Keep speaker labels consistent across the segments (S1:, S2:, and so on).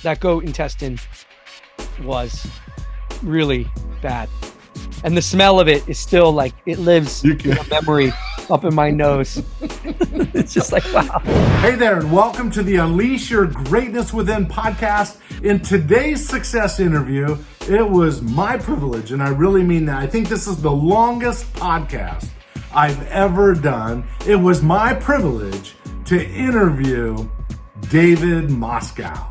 S1: that goat intestine was really bad. And the smell of it is still like, it lives in a memory up in my nose. It's just like, wow.
S2: Hey there, and welcome to the Unleash Your Greatness Within podcast. In today's success interview, it was my privilege, and I really mean that. I think this is the longest podcast I've ever done. It was my privilege to interview David Moscow.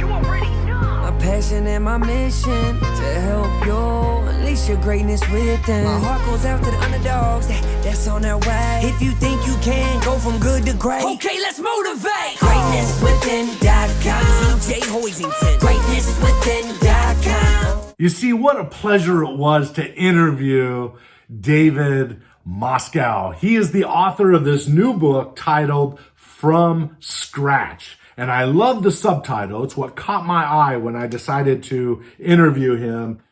S3: My passion and my mission to help you unleash your greatness within. My heart goes out to the underdogs that's on their way. If you think you can go from good to great, okay, let's motivate. GreatnessWithin.com. DJ Hoisington. GreatnessWithin.com.
S2: You see, what a pleasure it was to interview David Moscow. He is the author of this new book titled From Scratch. And I love the subtitle. It's what caught my eye when I decided to interview him.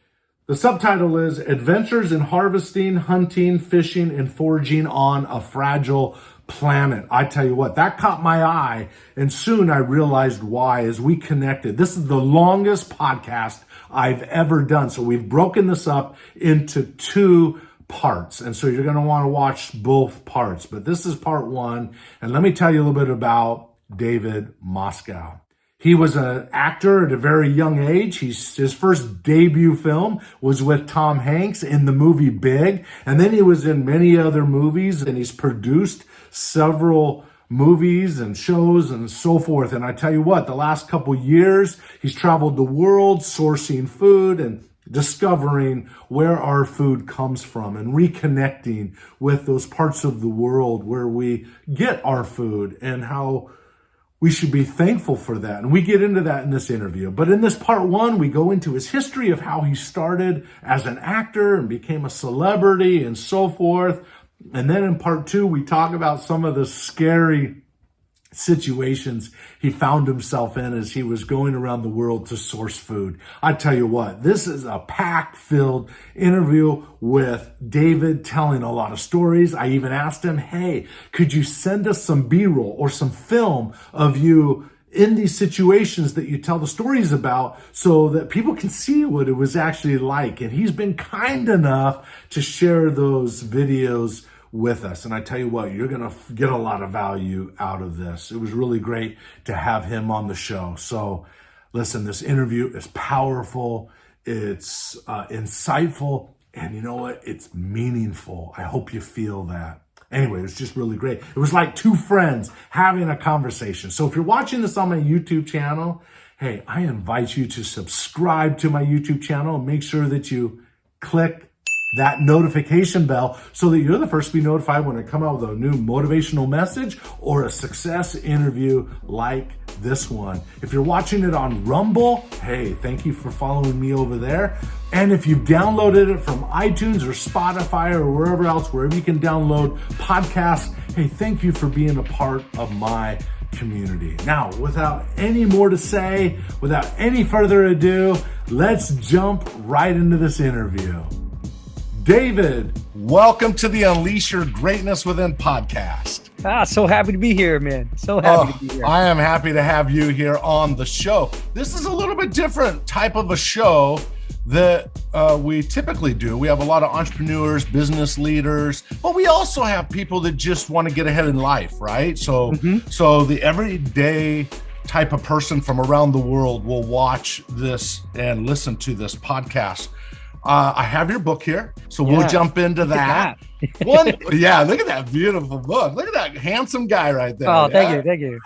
S2: The subtitle is Adventures in Harvesting, Hunting, Fishing, and Foraging on a Fragile Planet. I tell you what, that caught my eye. And soon I realized why as we connected. This is the longest podcast I've ever done. So we've broken this up into two parts. And so you're going to want to watch both parts. But this is part one. And let me tell you a little bit about David Moscow. He was an actor at a very young age. His first debut film was with Tom Hanks in the movie Big. And then he was in many other movies, and he's produced several movies and shows and so forth. And I tell you what, the last couple years, he's traveled the world sourcing food and discovering where our food comes from and reconnecting with those parts of the world where we get our food and how we should be thankful for that. And we get into that in this interview. But in this part one, we go into his history of how he started as an actor and became a celebrity and so forth. And then in part two, we talk about some of the scary situations he found himself in as he was going around the world to source food. I tell you what, this is a pack-filled interview with David telling a lot of stories. I even asked him, hey, could you send us some B-roll or some film of you in these situations that you tell the stories about so that people can see what it was actually like? And he's been kind enough to share those videos with us. And I tell you what, you're going to get a lot of value out of this. It was really great to have him on the show. So listen, this interview is powerful. It's insightful. And you know what? It's meaningful. I hope you feel that. Anyway, it's just really great. It was like two friends having a conversation. So if you're watching this on my YouTube channel, hey, I invite you to subscribe to my YouTube channel and make sure that you click that notification bell so that you're the first to be notified when I come out with a new motivational message or a success interview like this one. If you're watching it on Rumble, hey, thank you for following me over there. And if you've downloaded it from iTunes or Spotify or wherever else, wherever you can download podcasts, hey, thank you for being a part of my community. Now, without any more to say, without any further ado, let's jump right into this interview. David, welcome to the Unleash Your Greatness Within podcast.
S1: So happy to be here, man. So happy to be here.
S2: I am happy to have you here on the show. This is a little bit different type of a show that we typically do. We have a lot of entrepreneurs, business leaders, but we also have people that just want to get ahead in life, right? So the everyday type of person from around the world will watch this and listen to this podcast. I have your book here, so we'll jump into that. Look at that beautiful book. Look at that handsome guy right there.
S1: Oh, thank you.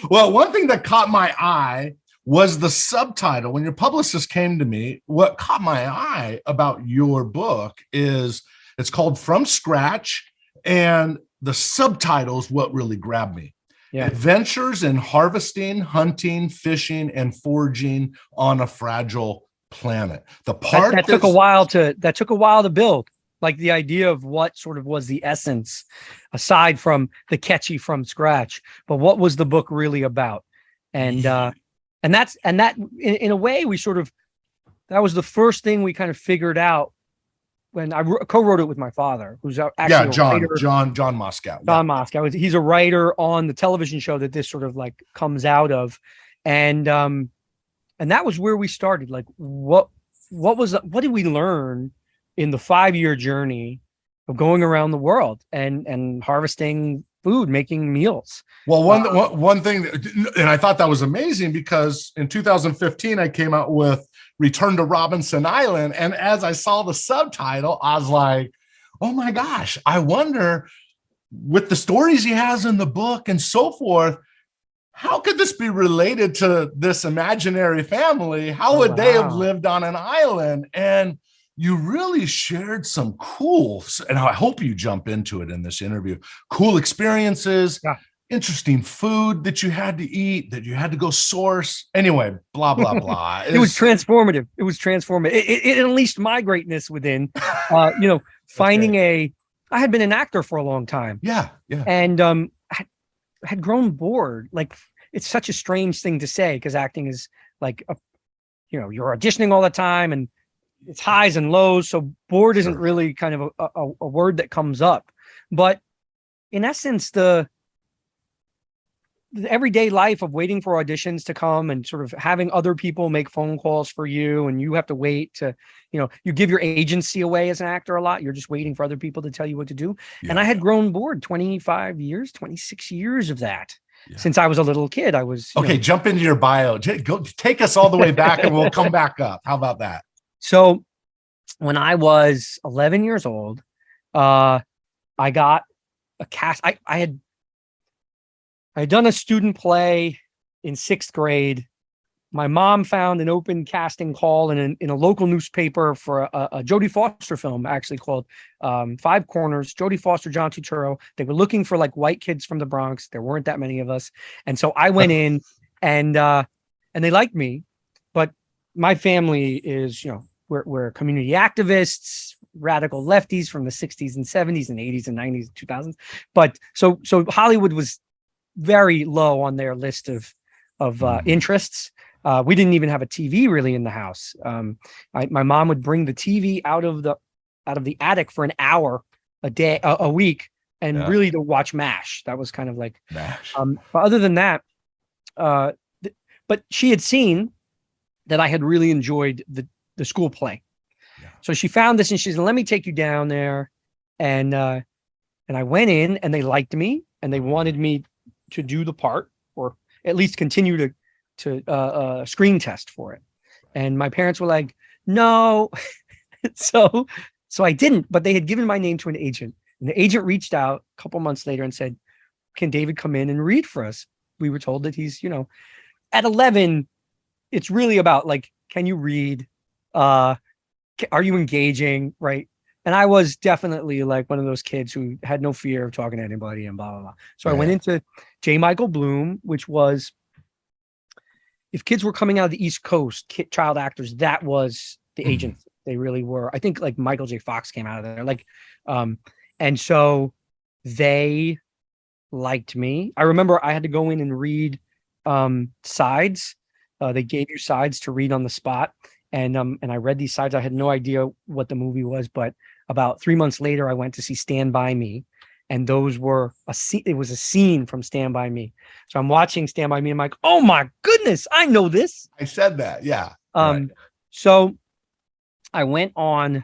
S2: Well, one thing that caught my eye was the subtitle. When your publicist came to me, what caught my eye about your book is it's called From Scratch, and the subtitle is what really grabbed me. Yeah. Adventures in Harvesting, Hunting, Fishing, and Foraging on a Fragile Planet. The part
S1: that took a while to build, like the idea of what sort of was the essence, aside from the catchy From Scratch, but what was the book really about? And that in a way that was the first thing we kind of figured out when I co-wrote it with my father, who's actually
S2: John Moscow.
S1: Moscow. He's a writer on the television show that this sort of like comes out of. And that was where we started. Like, what did we learn in the 5-year journey of going around the world and harvesting food, making meals?
S2: Well, one thing, and I thought that was amazing, because in 2015 I came out with Return to Robinson Island, and as I saw the subtitle, I was like, oh my gosh, I wonder, with the stories he has in the book and so forth, how could this be related to this imaginary family? How would they have lived on an island? And you really shared some cool, and I hope you jump into it in this interview, cool experiences, interesting food that you had to eat, that you had to go source. Anyway, blah, blah, blah.
S1: It was transformative. It was transformative. It unleashed my greatness within, finding I had been an actor for a long time.
S2: Yeah.
S1: And had grown bored. Like, it's such a strange thing to say, because acting is like, you're auditioning all the time and it's highs and lows. So bored isn't really kind of a word that comes up. But in essence, the everyday life of waiting for auditions to come and sort of having other people make phone calls for you, and you have to wait to, you give your agency away as an actor a lot. You're just waiting for other people to tell you what to do. Yeah. And I had grown bored. 26 years of that. Yeah. Since I was a little kid. I was
S2: jump into your bio. Go take us all the way back and we'll come back up. How about that?
S1: So when I was 11 years old, I got a cast. I had done a student play in 6th grade. My mom found an open casting call in a local newspaper for a Jodie Foster film, actually, called Five Corners. Jodie Foster, John Turturro. They were looking for like white kids from the Bronx. There weren't that many of us, and so I went in, and they liked me. But my family is, we're community activists, radical lefties from the 60s and 70s and 80s and 90s and 2000s. But so Hollywood was very low on their list of interests. We didn't even have a TV really in the house. My mom would bring the TV out of the attic for an hour a week, and really to watch MASH. That was kind of like MASH. But other than that, but she had seen that I had really enjoyed the school play. Yeah. So she found this and she said, "Let me take you down there." And I went in, and they liked me, and they wanted me to do the part, or at least continue to screen test for it. And my parents were like, "No." so I didn't, but they had given my name to an agent, and the agent reached out a couple months later and said, "Can David come in and read for us?" We were told that he's, at 11, it's really about like, can you read? Are you engaging? Right. And I was definitely like one of those kids who had no fear of talking to anybody and blah, blah, blah. So I went into J. Michael Bloom, which was, if kids were coming out of the East Coast, child actors, that was the agents. They really were. I think like Michael J. Fox came out of there. Like, and so they liked me. I remember I had to go in and read sides. They gave you sides to read on the spot. And I read these sides. I had no idea what the movie was, but about 3 months later, I went to see Stand By Me, and those were it was a scene from Stand By Me. So I'm watching Stand By Me, and I'm like, oh my goodness, I know this.
S2: I said that, yeah.
S1: Right. So I went on.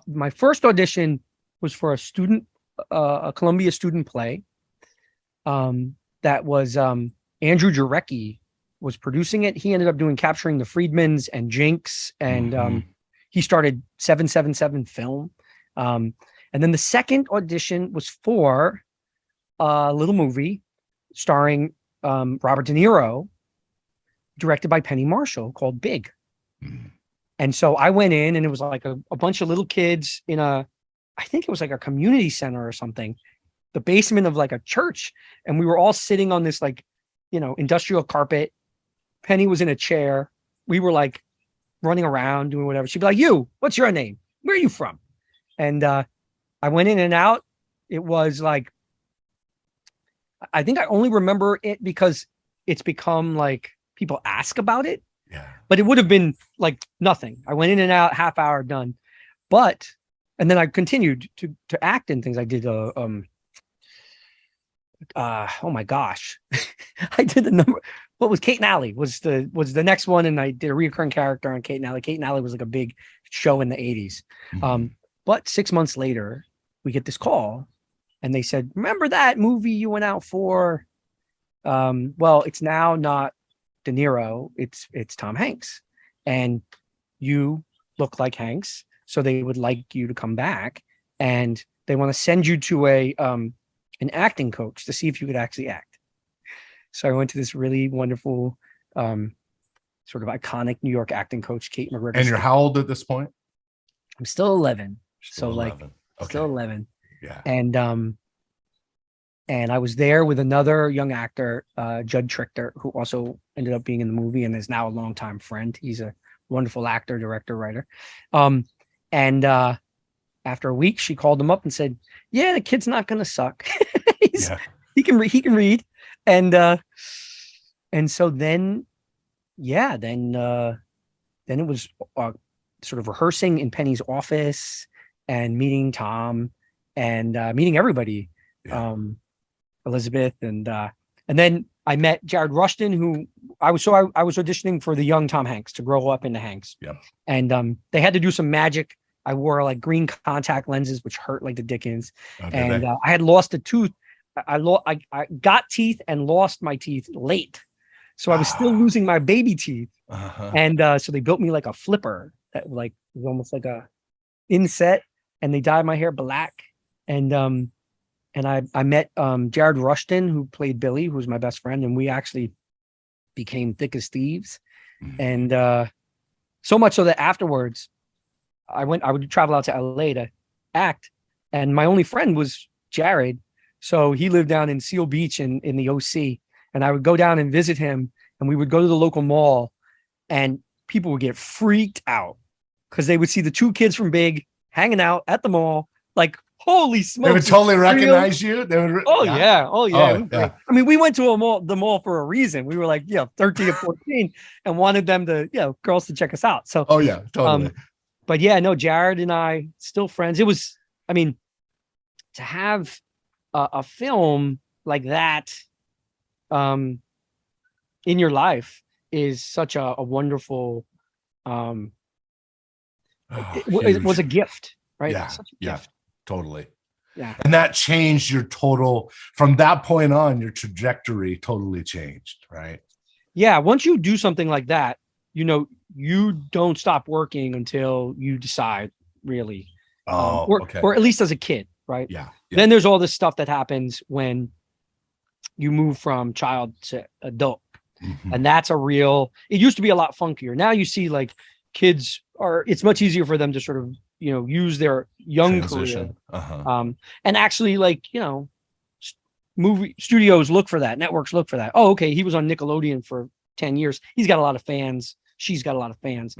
S1: My first audition was for a Columbia student play. That was Andrew Jarecki was producing it. He ended up doing Capturing the Freedmans and Jinx, and he started 777 Film. And then the second audition was for a little movie starring Robert De Niro, directed by Penny Marshall, called Big. And so I went in, and it was like a bunch of little kids in I think it was like a community center or something, the basement of like a church. And we were all sitting on this like, industrial carpet. Penny was in a chair. We were like running around doing whatever. She'd be like, "You, what's your name? Where are you from?" And I went in and out. It was like, I think I only remember it because it's become like people ask about it. Yeah. But it would have been like nothing. I went in and out, half hour, done. And then I continued to act in things. I did Oh my gosh, I did the number. What was Kate and Allie was the next one, and I did a recurring character on Kate and Allie. Kate and Allie was like a big show in the 80s. But 6 months later, we get this call, and they said, "Remember that movie you went out for? Well, it's now not De Niro, it's Tom Hanks, and you look like Hanks, so they would like you to come back, and they want to send you to an acting coach to see if you could actually act." So I went to this really wonderful, sort of iconic New York acting coach, Kate McGregor.
S2: And you're how old at this point?
S1: I'm still 11.
S2: Still
S1: So
S2: 11.
S1: like
S2: Okay.
S1: still 11.
S2: Yeah.
S1: And I was there with another young actor, Judd Trichter, who also ended up being in the movie and is now a longtime friend. He's a wonderful actor, director, writer. And after a week, she called him up and said, "Yeah, the kid's not going to suck. He can read." And so then it was sort of rehearsing in Penny's office and meeting Tom and meeting everybody. Elizabeth and then I met Jared Rushton, who I was auditioning for the young Tom Hanks to grow up into Hanks.
S2: Yeah.
S1: And they had to do some magic. I wore like green contact lenses, which hurt like the dickens. And I had lost a tooth. I got teeth and lost my teeth late. So I was still losing my baby teeth. And so they built me like a flipper that like was almost like a inset, and they dyed my hair black. And I met Jared Rushton, who played Billy, who was my best friend, and we actually became thick as thieves. And so much so that afterwards I would travel out to LA to act, and my only friend was Jared. So he lived down in Seal Beach in the OC, and I would go down and visit him, and we would go to the local mall, and people would get freaked out because they would see the two kids from Big hanging out at the mall, like, holy smokes.
S2: They would totally recognize you. They would.
S1: Yeah.
S2: Yeah.
S1: I mean, we went to the mall for a reason. We were like, 13 or 14 and wanted them to, girls to check us out. So,
S2: totally.
S1: But yeah, no, Jared and I still friends. It was, I mean, to have a film like that in your life is such a wonderful, it was a gift, right?
S2: Yeah.
S1: Such a gift.
S2: Totally.
S1: Yeah.
S2: And that changed from that point on, your trajectory totally changed, right?
S1: Yeah. Once you do something like that, you don't stop working until you decide, really. Or at least as a kid, right?
S2: Yeah.
S1: Then there's all this stuff that happens when you move from child to adult. And that's it used to be a lot funkier. Now you see like kids it's much easier for them to sort of, use their young career. And actually, like, movie studios look for that. Networks look for that. Oh, okay. He was on Nickelodeon for 10 years. He's got a lot of fans. She's got a lot of fans,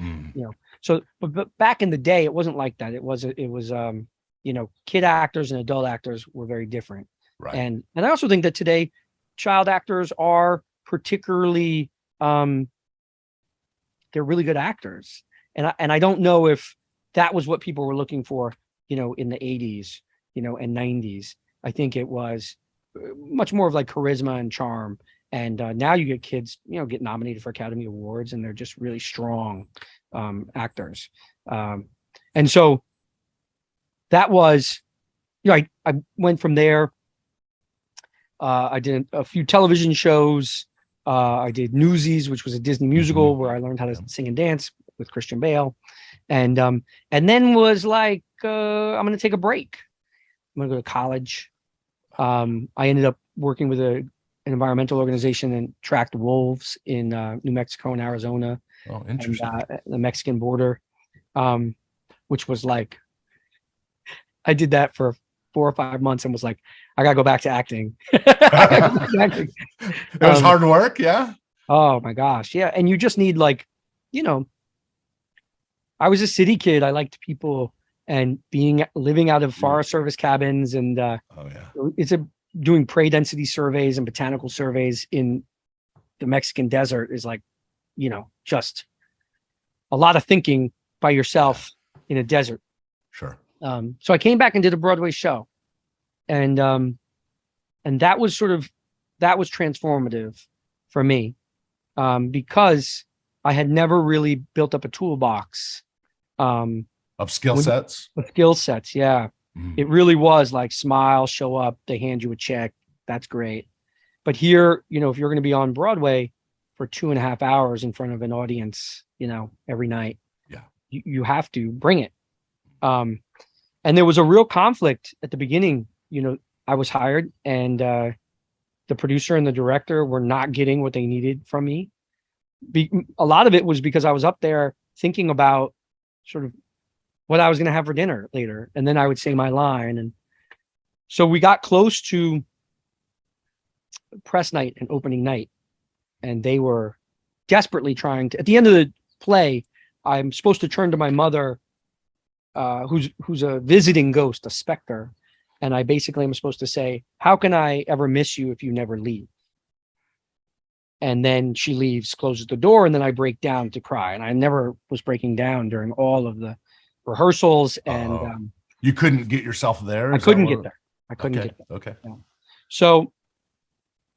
S1: So, but back in the day, it wasn't like that. It was, kid actors and adult actors were very different.
S2: Right.
S1: And I also think that today child actors are particularly, they're really good actors. And I don't know if that was what people were looking for, in the 80s, and 90s. I think it was much more of like charisma and charm. And now you get kids, get nominated for Academy Awards, and they're just really strong actors. And so that was, I went from there. I did a few television shows. I did Newsies, which was a Disney musical where I learned how to sing and dance with Christian Bale. And then was like, I'm going to take a break. I'm going to go to college. I ended up working with an environmental organization and tracked wolves in New Mexico and Arizona.
S2: Oh, interesting.
S1: And, the Mexican border, which was like, I did that for 4 or 5 months and was like, I got to go back to acting.
S2: It was hard work. Yeah.
S1: Oh my gosh. Yeah. And you just need like, I was a city kid. I liked people and living out of Forest Service cabins. And doing prey density surveys and botanical surveys in the Mexican desert is like, just a lot of thinking by yourself in a desert.
S2: Sure.
S1: So I came back and did a Broadway show, and And that was transformative for me, because I had never really built up a toolbox,
S2: of skill sets.
S1: with skill sets. Yeah. It really was like smile, show up, they hand you a check. That's great. But here, if you're going to be on Broadway for 2.5 hours in front of an audience, every night,
S2: yeah,
S1: you have to bring it. And there was a real conflict at the beginning. I was hired, and the producer and the director were not getting what they needed from me. A lot of it was because I was up there thinking about sort of what I was going to have for dinner later. And then I would say my line. And so we got close to press night and opening night, and they were desperately trying to, at the end of the play, I'm supposed to turn to my mother, who's a visiting ghost, a specter. And I basically am supposed to say, how can I ever miss you if you never leave? And then she leaves, closes the door, and then I break down to cry. And I never was breaking down during all of the rehearsals. And
S2: you couldn't get yourself there?
S1: I couldn't get there.
S2: Okay.
S1: Yeah. So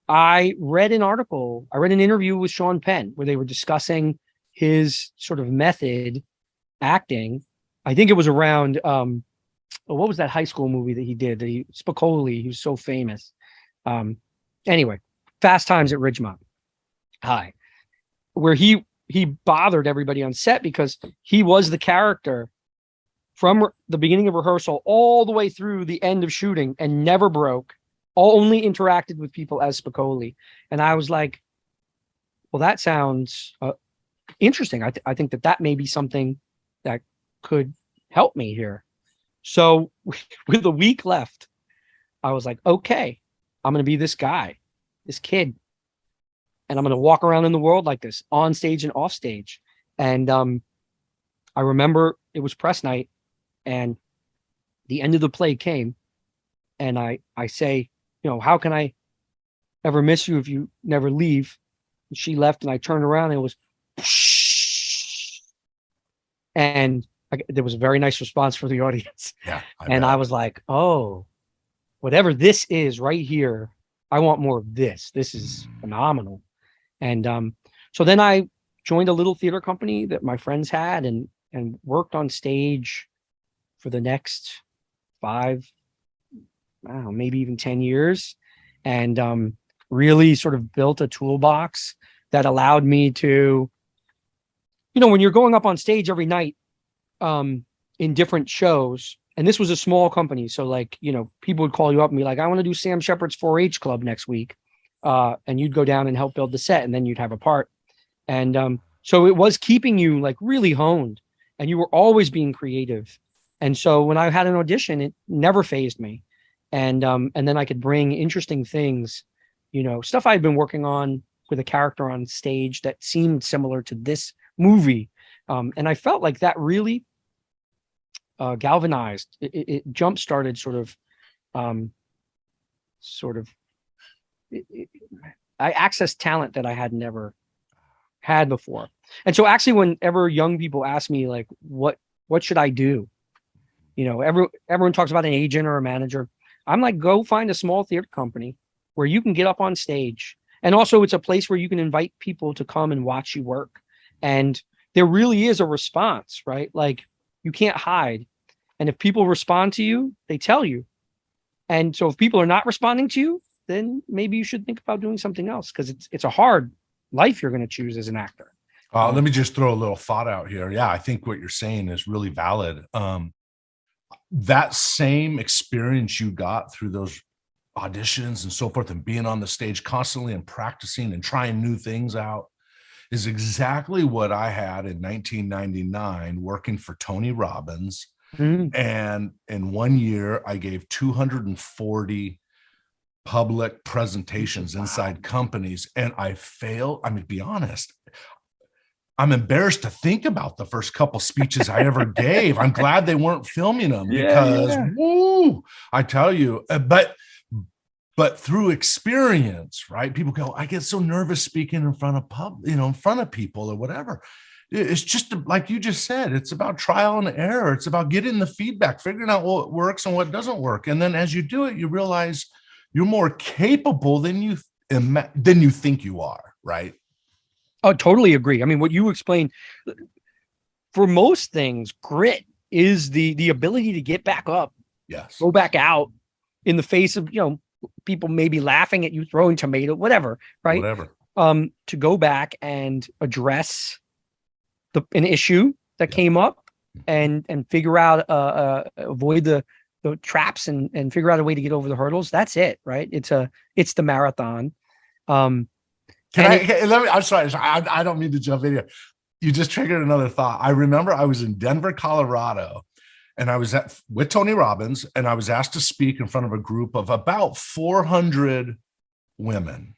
S1: I read an interview with Sean Penn where they were discussing his sort of method acting. I think it was around, what was that high school movie that he did? Spicoli, he was so famous. Anyway, Fast Times at Ridgemont High, where he bothered everybody on set because he was the character from the beginning of rehearsal all the way through the end of shooting and never broke, only interacted with people as Spicoli. And I was like, well, that sounds interesting. I think that may be something that could help me here. So with a week left, I was like, okay, I'm going to be this guy, this kid, and I'm going to walk around in the world like this, on stage and off stage. And I remember it was press night, and the end of the play came, and I say, how can I ever miss you if you never leave? And she left, and I turned around, and it was whoosh, and there was a very nice response for the audience.
S2: Yeah.
S1: I was like, oh, whatever this is right here, I want more of this. This is phenomenal. And so then I joined a little theater company that my friends had, and worked on stage for the next 5, I don't know, maybe even 10 years. And really sort of built a toolbox that allowed me to, when you're going up on stage every night, in different shows, and this was a small company, so like, people would call you up and be like, I want to do Sam Shepard's 4-H club next week, and you'd go down and help build the set, and then you'd have a part. And so it was keeping you like really honed, and you were always being creative. And so when I had an audition, it never fazed me. And then I could bring interesting things, stuff I'd been working on with a character on stage that seemed similar to this movie. And I felt like that really galvanized. It jump started I accessed talent that I had never had before. And so actually, whenever young people ask me like, what should I do? Everyone talks about an agent or a manager. I'm like, go find a small theater company where you can get up on stage. And also it's a place where you can invite people to come and watch you work. And there really is a response, right? Like, you can't hide. And if people respond to you, they tell you. And so if people are not responding to you, then maybe you should think about doing something else, because it's a hard life you're going to choose as an actor.
S2: Let me just throw a little thought out here. Yeah, I think what you're saying is really valid. That same experience you got through those auditions and so forth, and being on the stage constantly and practicing and trying new things out, is exactly what I had in 1999 working for Tony Robbins. And in 1 year, I gave 240 public presentations inside companies, and I failed. I mean, to be honest, I'm embarrassed to think about the first couple speeches I ever gave. I'm glad they weren't filming them, because woo, I tell you, but through experience, right? People go, I get so nervous speaking in front of in front of people or whatever. It's just like you just said, it's about trial and error. It's about getting the feedback, figuring out what works and what doesn't work. And then as you do it, you realize you're more capable than you think you are, right?
S1: Oh, totally agree. I mean, what you explained, for most things, grit is the ability to get back up,
S2: Yes.
S1: go back out in the face of, people maybe laughing at you, throwing tomato, whatever, right?
S2: Whatever.
S1: To go back and address an issue that came up and figure out, avoid the traps and figure out a way to get over the hurdles. That's it, right? It's the marathon.
S2: I'm sorry. I don't mean to jump in here. You just triggered another thought. I remember I was in Denver, Colorado, and I was with Tony Robbins, and I was asked to speak in front of a group of about 400 women.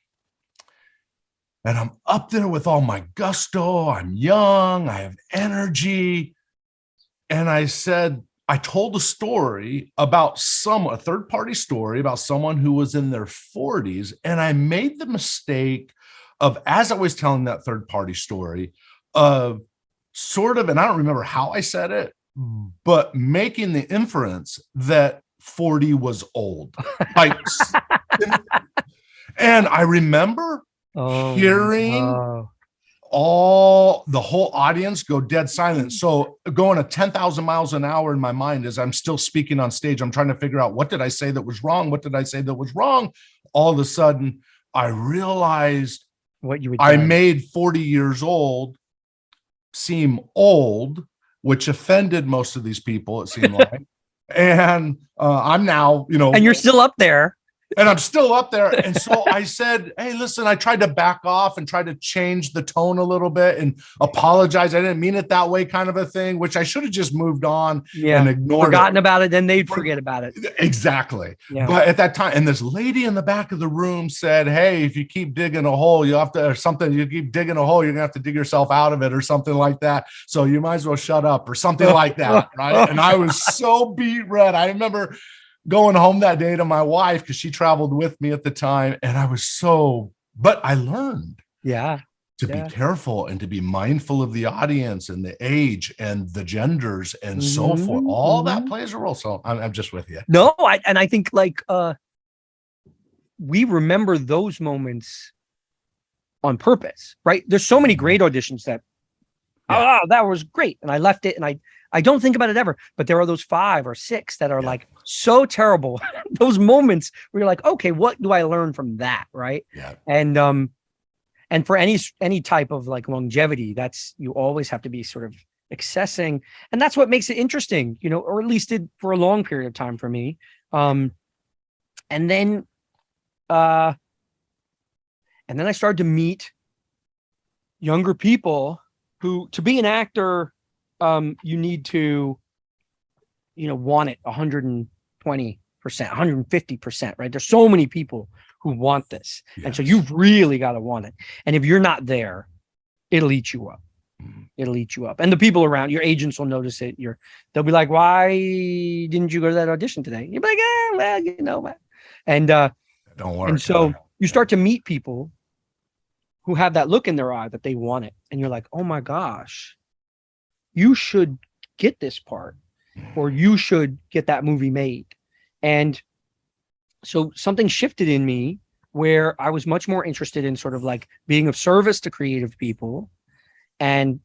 S2: And I'm up there with all my gusto. I'm young. I have energy. And I told a story about a third-party story about someone who was in their 40s. And I made the mistake of, as I was telling that third-party story, of sort of, and I don't remember how I said it, but making the inference that 40 was old. Like, and I remember hearing the whole audience go dead silent. So going at 10,000 miles an hour in my mind as I'm still speaking on stage, I'm trying to figure out, what did I say that was wrong? What did I say that was wrong? All of a sudden, I realized I made 40 years old seem old, which offended most of these people, it seemed like. And I'm now,
S1: and you're still up there.
S2: And I'm still up there. And so I said, hey, listen, I tried to back off and try to change the tone a little bit and apologize. I didn't mean it that way, kind of a thing, which I should have just moved on and ignored
S1: forgotten about it. Then they'd forget about it.
S2: Exactly. Yeah. But at that time, and this lady in the back of the room said, hey, if you keep digging a hole, you keep digging a hole, you're gonna have to dig yourself out of it or something like that. So you might as well shut up or something like that. Right. And I was so beat red. I remember going home that day to my wife, because she traveled with me at the time. And I was but I learned to be careful and to be mindful of the audience and the age and the genders and so forth. All that plays a role. So I'm just with you.
S1: No, I think we remember those moments on purpose, right? There's so many great auditions that, that was great. And I left it, and I don't think about it ever, but there are those 5 or 6 that are like so terrible. Those moments where you're like, okay, what do I learn from that? Right.
S2: Yeah.
S1: And for any type of like longevity, you always have to be sort of accessing, and that's what makes it interesting, or at least it for a long period of time for me. And then I started to meet younger people who, to be an actor, you need to, want it 120%, 150%, right? There's so many people who want this. Yes. And so you've really got to want it. And if you're not there, it'll eat you up. It'll eat you up. And the people around, your agents will notice it. They'll be like, why didn't you go to that audition today? You'll be like, well, and
S2: don't work.
S1: And so you start to meet people who have that look in their eye that they want it. And you're like, oh my gosh, you should get this part, or you should get that movie made. And so something shifted in me where I was much more interested in sort of like being of service to creative people and,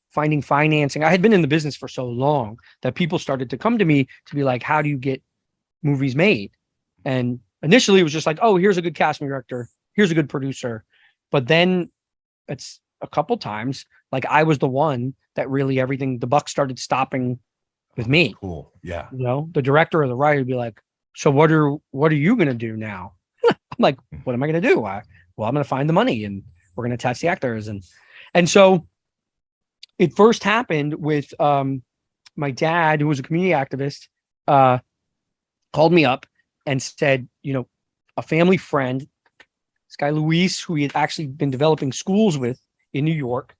S1: finding financing. I had been in the business for so long that people started to come to me to be like, how do you get movies made? And initially it was just like, oh, here's a good casting director. Here's a good producer. But then it's a couple times, like I was the one that really the buck started stopping with me.
S2: Cool. Yeah.
S1: The director or the writer would be like, so what are you going to do now? I'm like, what am I going to do? I'm going to find the money and we're going to attach the actors. And so it first happened with my dad, who was a community activist, called me up and said, a family friend, this guy Luis, who he had actually been developing schools with in New York,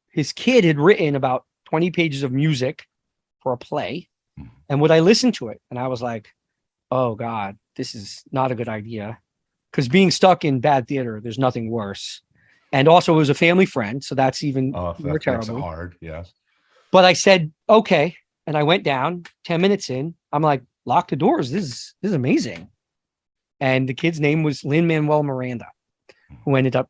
S1: his kid had written about 20 pages of music for a play. And would I listen to it? And I was like, oh God, this is not a good idea. Because being stuck in bad theater, there's nothing worse. And also it was a family friend. So that's even more terrible.
S2: That's hard. Yeah.
S1: But I said, okay. And I went down 10 minutes in. I'm like, lock the doors. This is amazing. And the kid's name was Lin-Manuel Miranda, who ended up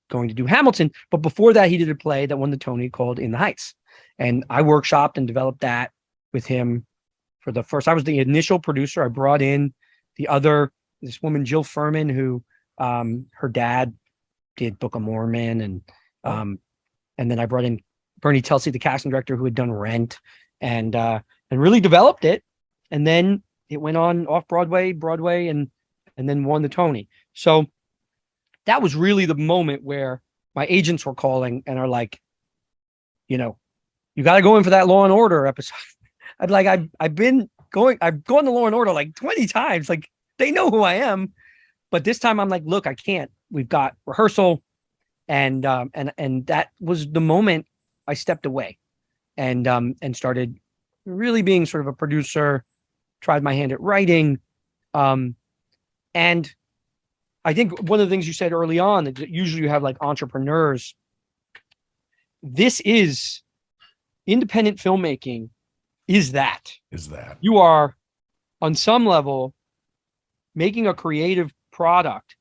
S1: going to do Hamilton. But before that, he did a play that won the Tony called In the Heights. And I workshopped and developed that with him for the first. I was the initial producer. I brought in this woman, Jill Furman, who her dad did Book of Mormon. And then I brought in Bernie Telsey, the casting director, who had done Rent, and really developed it. And then it went on off Broadway, and then won the Tony. So that was really the moment where my agents were calling and are like, you got to go in for that Law and Order episode. I'd be like, I've gone to Law and Order like 20 times. Like, they know who I am. But this time I'm like, look, I can't. We've got rehearsal. And that was the moment I stepped away and started really being sort of a producer, tried my hand at writing. And I think one of the things you said early on, that usually you have like entrepreneurs. This is independent filmmaking. Is that you are on some level making a creative product.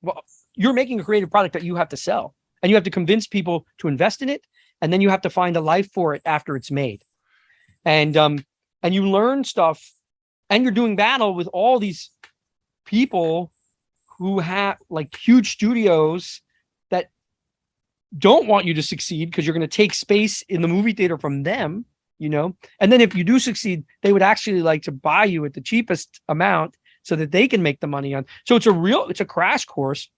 S1: Well, you're making a creative product that you have to sell, and you have to convince people to invest in it. And then you have to find a life for it after it's made. And you learn stuff, and you're doing battle with all these people who have like huge studios that don't want you to succeed because you're going to take space in the movie theater from them, and then if you do succeed, they would actually like to buy you at the cheapest amount so that they can make the money on. So it's a crash course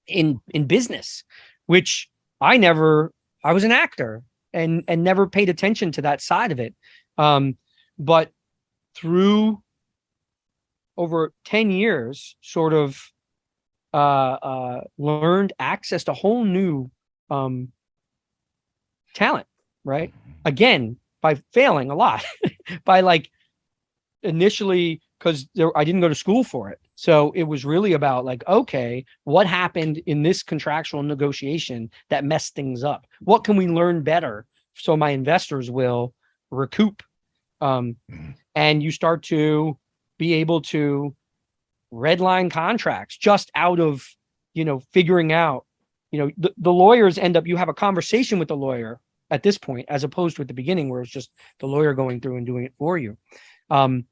S1: in business, which I was an actor and never paid attention to that side of it. But through over 10 years, sort of learned access to whole new talent, right? Again, by failing a lot, by like initially, because I didn't go to school for it. So it was really about like, okay, what happened in this contractual negotiation that messed things up? What can we learn better so my investors will recoup? And you start to be able to redline contracts just out of, figuring out, the lawyers end up, you have a conversation with the lawyer at this point, as opposed to at the beginning where it's just the lawyer going through and doing it for you. And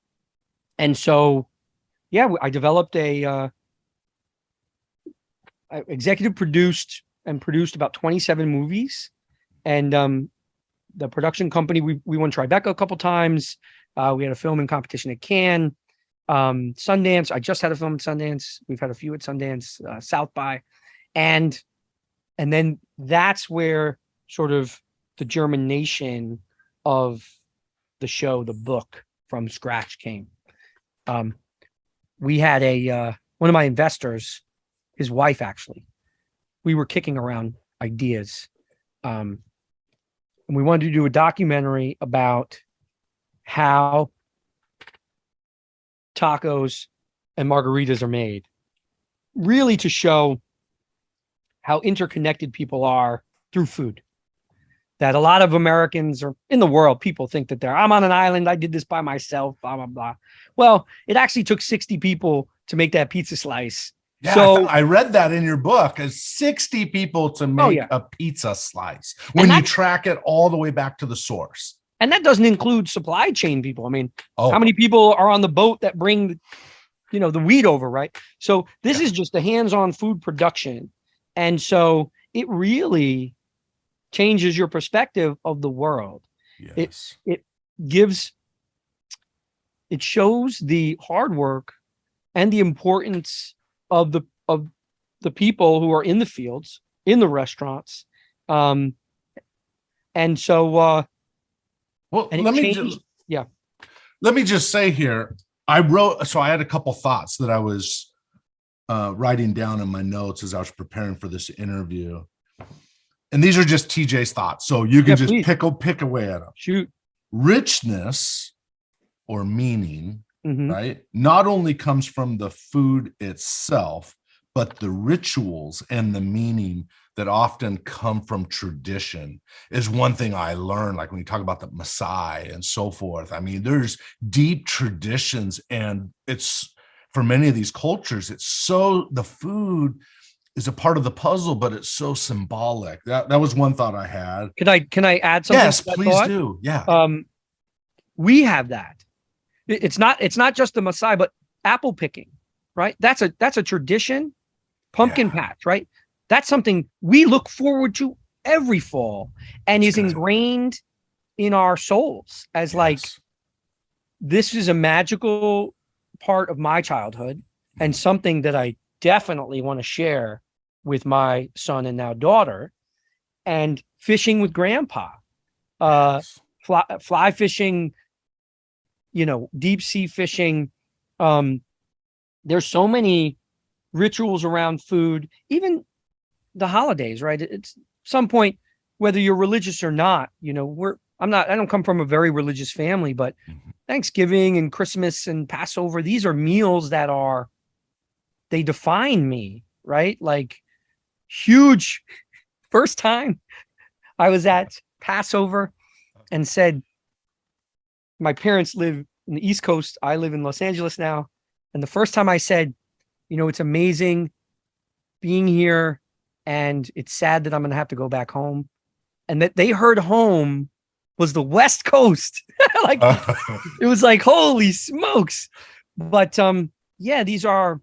S1: so, yeah, I developed I executive produced about 27 movies, and the production company, we won Tribeca a couple times. We had a filming competition at Cannes, Sundance. I just had a film at Sundance. We've had a few at Sundance, South by, and then that's where sort of the germination of the show, the book From Scratch, came. We had one of my investors, his wife, actually, we were kicking around ideas. And we wanted to do a documentary about how tacos and margaritas are made, really to show how interconnected people are through food. That a lot of Americans, or in the world, people think that I'm on an island, I did this by myself, blah, blah, blah. Well, it actually took 60 people to make that pizza slice.
S4: Yeah,
S1: so
S4: I read that in your book, as 60 people to make a pizza slice when you track it all the way back to the source.
S1: And that doesn't include supply chain people. I mean, how many people are on the boat that bring, the wheat over, right? So this is just a hands-on food production. And so it really changes your perspective of the world.
S4: Yes.
S1: It shows the hard work and the importance of the people who are in the fields, in the restaurants. And so,
S4: well, let me just say here, I had a couple thoughts that I was writing down in my notes as I was preparing for this interview. And these are just TJ's thoughts. So you can just pick away at them.
S1: Shoot.
S4: Richness or meaning,
S1: Mm-hmm.
S4: right, not only comes from the food itself, but the rituals and the meaning that often come from tradition is one thing I learned. Like when you talk about the Maasai and so forth, I mean, there's deep traditions, and it's for many of these cultures, it's so, the food is a part of the puzzle, but it's so symbolic. That was one thought I had.
S1: Can I add something?
S4: Yes, please do. Yeah.
S1: We have that. It's not just the Maasai, but apple picking, right? That's a tradition. Pumpkin patch, right? That's something we look forward to every fall and is ingrained in our souls as like, this is a magical part of my childhood and something that I definitely want to share with my son and now daughter. And fishing with grandpa, fly fishing, deep sea fishing. There's so many rituals around food, even the holidays, right? It's some point, whether you're religious or not, I don't come from a very religious family, but Thanksgiving and Christmas and Passover, these are meals that they define me, right? Like huge. First time I was at Passover and said, my parents live in the East Coast. I live in Los Angeles now. And the first time I said, it's amazing being here and it's sad that I'm going to have to go back home. And that they heard home was the West Coast. Like it was like, holy smokes. But these are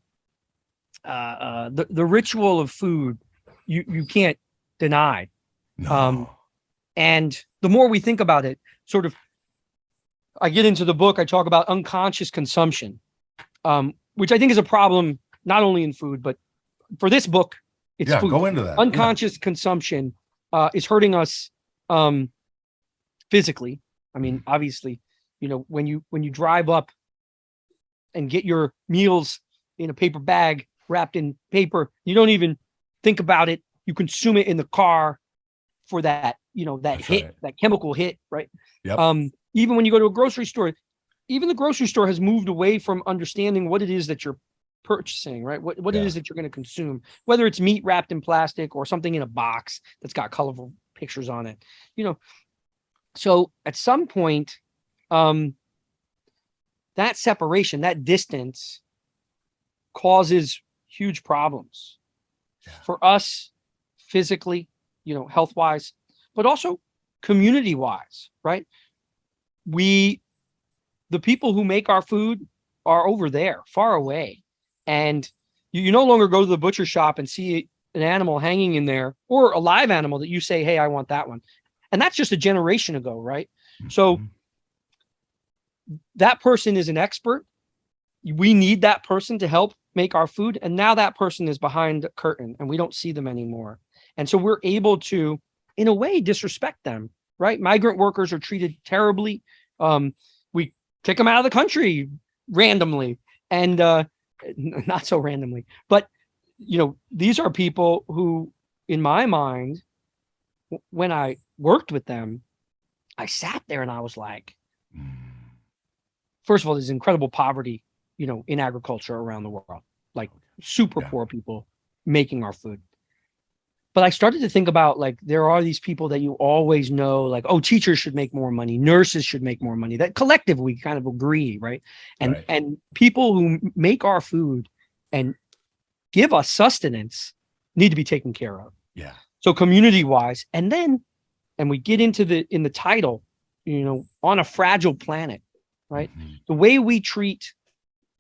S1: the ritual of food. You can't deny.
S4: No.
S1: And the more we think about it, sort of, I get into the book, I talk about unconscious consumption, which I think is a problem, not only in food, but for this book, it's food.
S4: Go into that.
S1: Unconscious consumption is hurting us physically. I mean, obviously, when you drive up and get your meals in a paper bag wrapped in paper, you don't even think about it. You consume it in the car for that, that hit, right. That chemical hit, right?
S4: Yep.
S1: Even when you go to a grocery store, even the grocery store has moved away from understanding what it is that you're purchasing, right? What it is that you're going to consume, whether it's meat wrapped in plastic or something in a box that's got colorful pictures on it, So at some point, that separation, that distance causes huge problems for us physically, health wise, but also community wise, right? The people who make our food are over there, far away. And you no longer go to the butcher shop and see an animal hanging in there or a live animal that you say, hey, I want that one. And that's just a generation ago, right? So that person is an expert. We need that person to help make our food. And now that person is behind the curtain and we don't see them anymore. And so we're able to, in a way, disrespect them, right? Migrant workers are treated terribly. We kick them out of the country randomly and not so randomly. But, these are people who, in my mind, when I worked with them, I sat there and I was like, first of all, there's incredible poverty, in agriculture around the world, like super poor people making our food. But I started to think about, like, there are these people that you always know, like, oh, teachers should make more money, nurses should make more money. That collective, we kind of agree, right? And people who make our food and give us sustenance need to be taken care of.
S4: Yeah.
S1: So community wise, and we get into in the title, on a fragile planet, right? The way we treat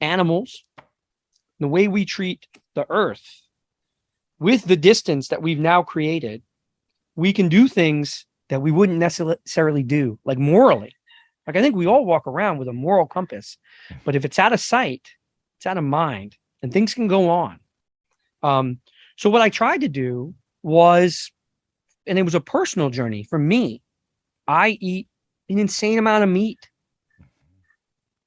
S1: animals, the way we treat the earth, with the distance that we've now created, we can do things that we wouldn't necessarily do, like morally. Like, I think we all walk around with a moral compass, but if it's out of sight, it's out of mind, and things can go on. So what I tried to do was, and it was a personal journey for me, I eat an insane amount of meat.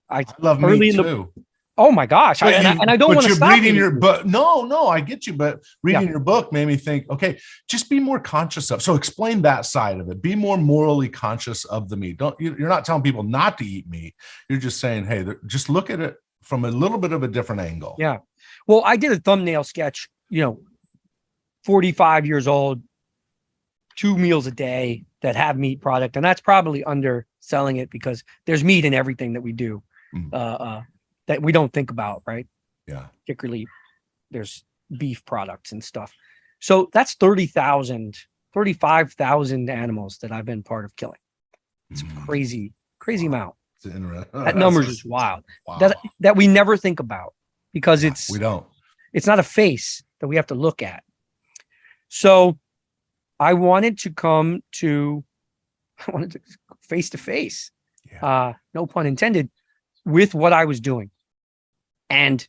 S4: I love meat too.
S1: Oh my gosh. And I don't want to stop
S4: reading your book. No, I get you. But reading your book made me think, okay, just be more conscious of. So explain that side of it. Be more morally conscious of the meat. You're not telling people not to eat meat. You're just saying, hey, just look at it from a little bit of a different angle.
S1: Yeah. Well, I did a thumbnail sketch, 45 years old, 2 meals a day that have meat product. And that's probably underselling it because there's meat in everything that we do. That we don't think about, right?
S4: Yeah.
S1: Particularly there's beef products and stuff. So that's 35,000 animals that I've been part of killing. It's a crazy amount. That number's just wild.
S4: Wow.
S1: That we never think about because
S4: we don't.
S1: It's not a face that we have to look at. So I wanted to come face to face, no pun intended, with what I was doing. And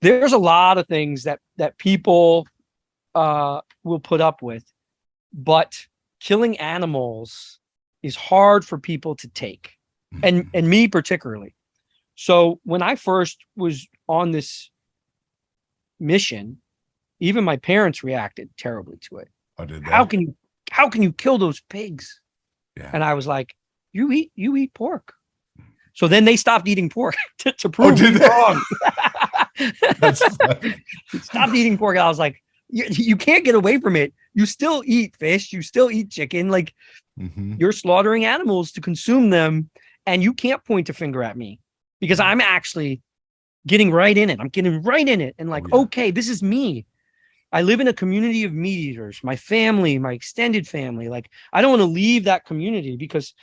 S1: there's a lot of things that people will put up with, but killing animals is hard for people to take, and me particularly. So when I first was on this mission, even my parents reacted terribly to it.
S4: Oh, did they?
S1: How can you kill those pigs?
S4: Yeah.
S1: And I was like, you eat pork. So then they stopped eating pork to prove me wrong.
S4: That's funny.
S1: Stopped eating pork. I was like, you can't get away from it. You still eat fish. You still eat chicken. Like you're slaughtering animals to consume them, and you can't point a finger at me because I'm actually getting right in it. I'm getting right in it, and like, okay, this is me. I live in a community of meat eaters. My family, my extended family. Like, I don't want to leave that community because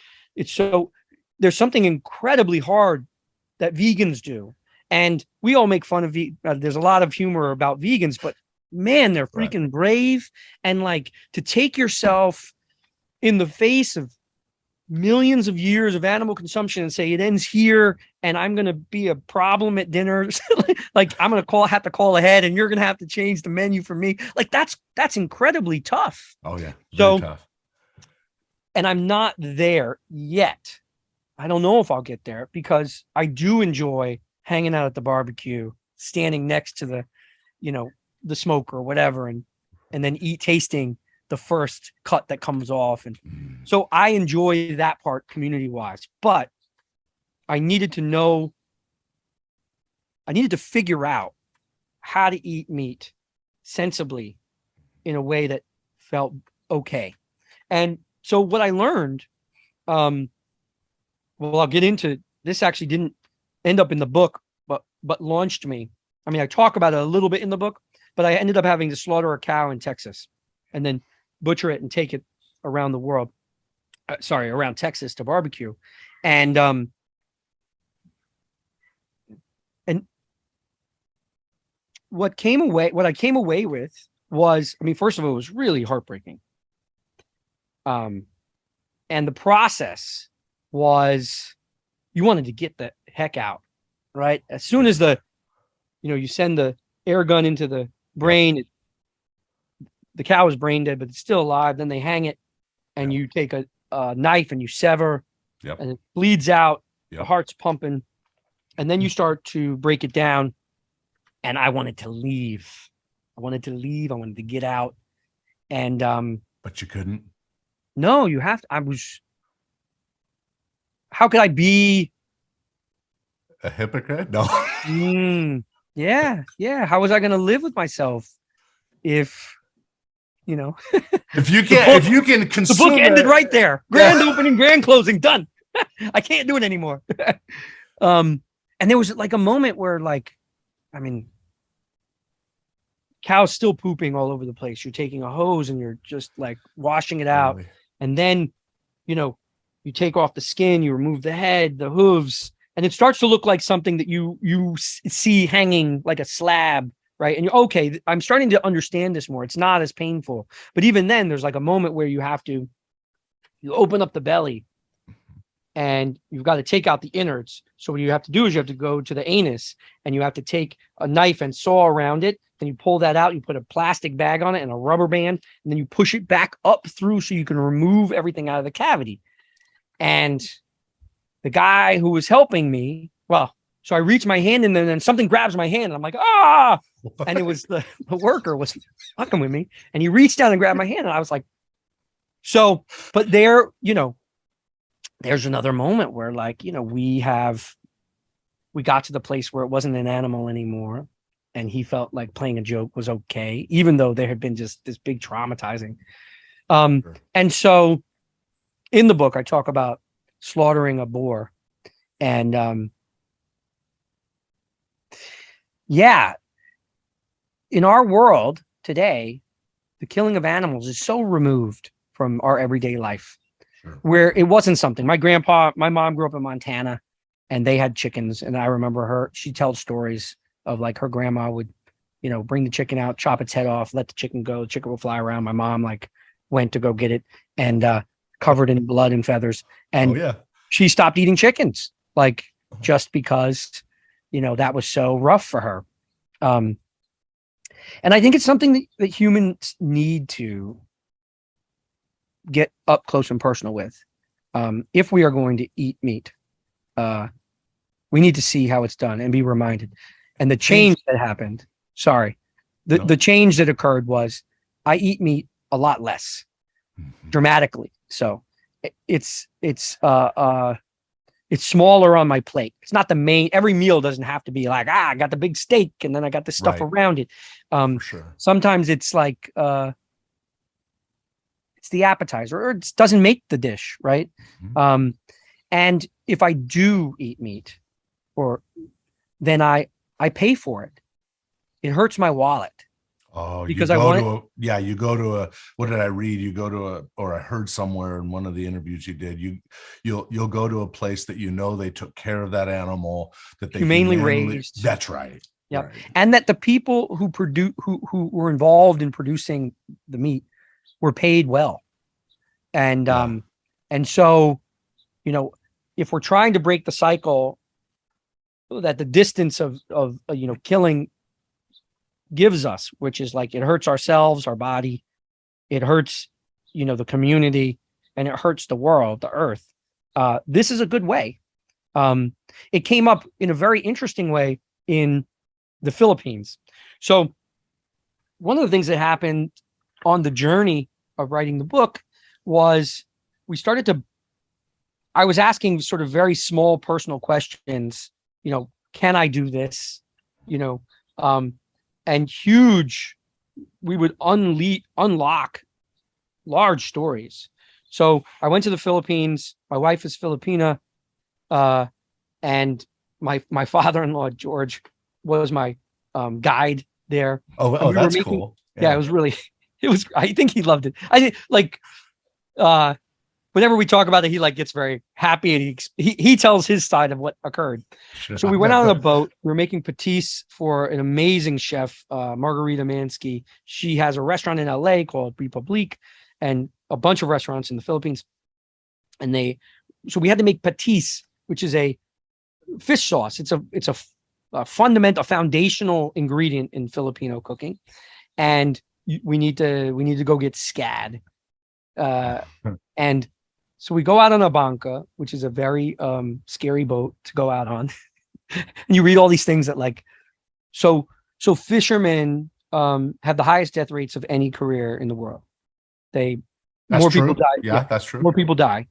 S1: there's something incredibly hard that vegans do. And we all make fun of there's a lot of humor about vegans, but man, they're freaking brave. And like to take yourself in the face of millions of years of animal consumption and say it ends here and I'm going to be a problem at dinner. Like I'm going to have to call ahead and you're going to have to change the menu for me. Like that's incredibly tough.
S4: Oh yeah. Very tough.
S1: And I'm not there yet. I don't know if I'll get there because I do enjoy hanging out at the barbecue, standing next to the smoker or whatever, and then tasting the first cut that comes off. And so I enjoy that part community wise, but I needed to figure out how to eat meat sensibly in a way that felt okay. And so what I learned, I'll get into this. Actually didn't end up in the book, but launched me. I mean, I talk about it a little bit in the book, but I ended up having to slaughter a cow in Texas and then butcher it and take it around the world. Around Texas to barbecue. And what I came away with was, I mean, first of all, it was really heartbreaking. And the process was, you wanted to get the heck out, right? As soon as you send the air gun into the brain, the cow is brain dead, but it's still alive. Then they hang it and you take a knife and you sever and it bleeds out. The heart's pumping. And then you start to break it down. And I wanted to leave. I wanted to get out. And,
S4: but you couldn't.
S1: No, you have to. How could I be
S4: a hypocrite? No.
S1: Yeah. How was I going to live with myself if
S4: if you can consume
S1: the book ended right there. Grand opening, grand closing, done. I can't do it anymore. And there was like a moment where cow's still pooping all over the place. You're taking a hose and you're just like washing it out.
S4: Really?
S1: And then, you take off the skin, you remove the head, the hooves, and it starts to look like something that you see hanging like a slab, right? And you're okay. I'm starting to understand this more. It's not as painful. But even then, there's like a moment where you open up the belly and you've got to take out the innards. So what you have to do is you have to go to the anus and you have to take a knife and saw around it. Then you pull that out, you put a plastic bag on it and a rubber band, and then you push it back up through so you can remove everything out of the cavity. And the guy who was helping me, so I reach my hand and then something grabs my hand and I'm like, ah, and it was the worker was fucking with me and he reached down and grabbed my hand and I was like, but there, there's another moment where we got to the place where it wasn't an animal anymore. And he felt like playing a joke was okay, even though there had been just this big traumatizing. Sure. And so in the book, I talk about slaughtering a boar. And yeah, in our world today, the killing of animals is so removed from our everyday life, where it wasn't something. My mom grew up in Montana, and they had chickens, and I remember she tells stories of like her grandma would, bring the chicken out, chop its head off, let the chicken go, the chicken will fly around. My mom like went to go get it and covered in blood and feathers, and she stopped eating chickens, like just because that was so rough for her. And I think it's something that humans need to get up close and personal with. If we are going to eat meat, we need to see how it's done and be reminded. And the change that happened, the change that occurred was I eat meat a lot less, dramatically. So it's smaller on my plate. It's not the main. Every meal doesn't have to be like, I got the big steak and then I got the stuff around it. Sometimes it's like it's the appetizer, or it doesn't make the dish, right? And if I do eat meat, then I pay for it. It hurts my wallet.
S4: Oh,
S1: because
S4: you go to a, what did I read? You go to or I heard somewhere in one of the interviews you did, you'll go to a place that they took care of that animal, that they
S1: humanely raised.
S4: That's right.
S1: Yep.
S4: Right.
S1: And that the people who were involved in producing the meat were paid well. And so, if we're trying to break the cycle that the distance of killing gives us, which is like it hurts ourselves, our body, it hurts the community, and it hurts the world, the earth. This is a good way. It came up in a very interesting way in the Philippines. So one of the things that happened on the journey of writing the book was I was asking sort of very small personal questions, can I do this? And we would unlock large stories. So I went to the Philippines. My wife is Filipina. And my father-in-law, George, was my guide there.
S4: That's cool.
S1: Yeah, I think he loved it. I think whenever we talk about it, he gets very happy, and he tells his side of what occurred. Sure. So we went out on a boat. We were making patis for an amazing chef, Margarita Mansky. She has a restaurant in LA called Republique, and a bunch of restaurants in the Philippines. And so we had to make patis, which is a fish sauce. It's a foundational ingredient in Filipino cooking, and we need to go get scad, and so we go out on a banca, which is a very scary boat to go out on. And you read all these things that so fishermen have the highest death rates of any career in the world. People die.
S4: Yeah, that's true.
S1: More people die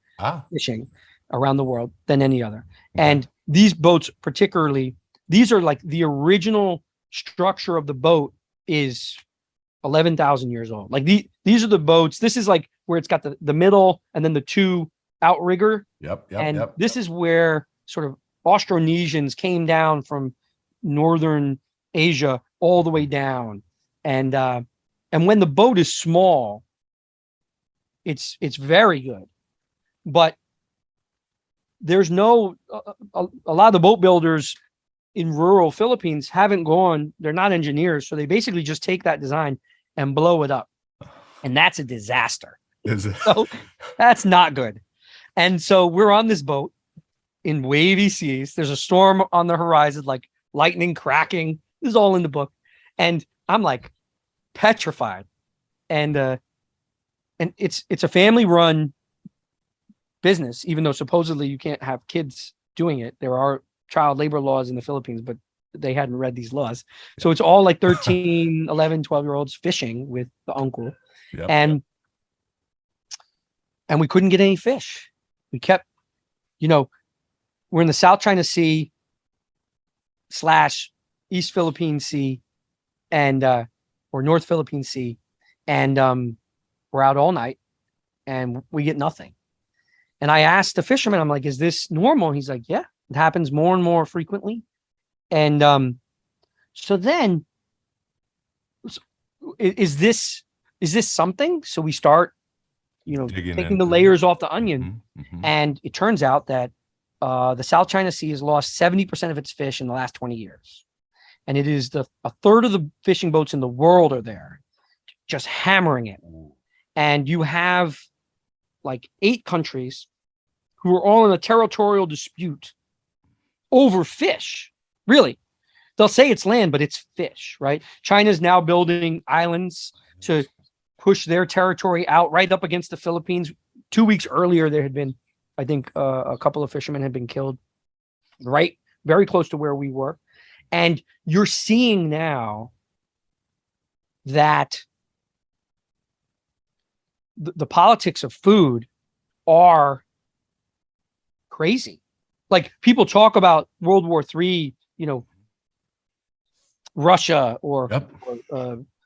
S1: fishing around the world than any other. Okay. And these boats, particularly, these are like the original structure of the boat is 11,000 years old. Like these are the boats. This is like where it's got the middle and then the two outrigger.
S4: Yep.
S1: This is where sort of Austronesians came down from northern Asia all the way down. And when the boat is small, it's very good. But there's a lot of the boat builders in rural Philippines they're not engineers. So they basically just take that design and blow it up. And that's a disaster.
S4: Is it?
S1: So that's not good. And so we're on this boat in wavy seas. There's a storm on the horizon, like lightning cracking. This is all in the book. And I'm like petrified. And it's a family run business, even though supposedly you can't have kids doing it. There are child labor laws in the Philippines, but they hadn't read these laws. So it's all like 13, 11, 12-year-olds fishing with the uncle. Yep. And we couldn't get any fish. We kept, we're in the South China Sea / East Philippine Sea or North Philippine Sea. And we're out all night and we get nothing. And I asked the fisherman, I'm like, is this normal? And he's like, yeah, it happens more and more frequently. And So then, is this something? So we start,
S4: Digging
S1: taking the
S4: into
S1: layers off the onion,
S4: Mhm.
S1: and it turns out that the South China Sea has lost 70% of its fish in the last 20 years, and it is a third of the fishing boats in the world are there, just hammering it. And you have like 8 countries who are all in a territorial dispute over fish. Really, they'll say it's land, but it's fish, right? China's now building islands to push their territory out right up against the Philippines. 2 weeks earlier, there had been, I think, a couple of fishermen had been killed right very close to where we were. And you're seeing now that the politics of food are crazy. Like, people talk about World War III, Russia or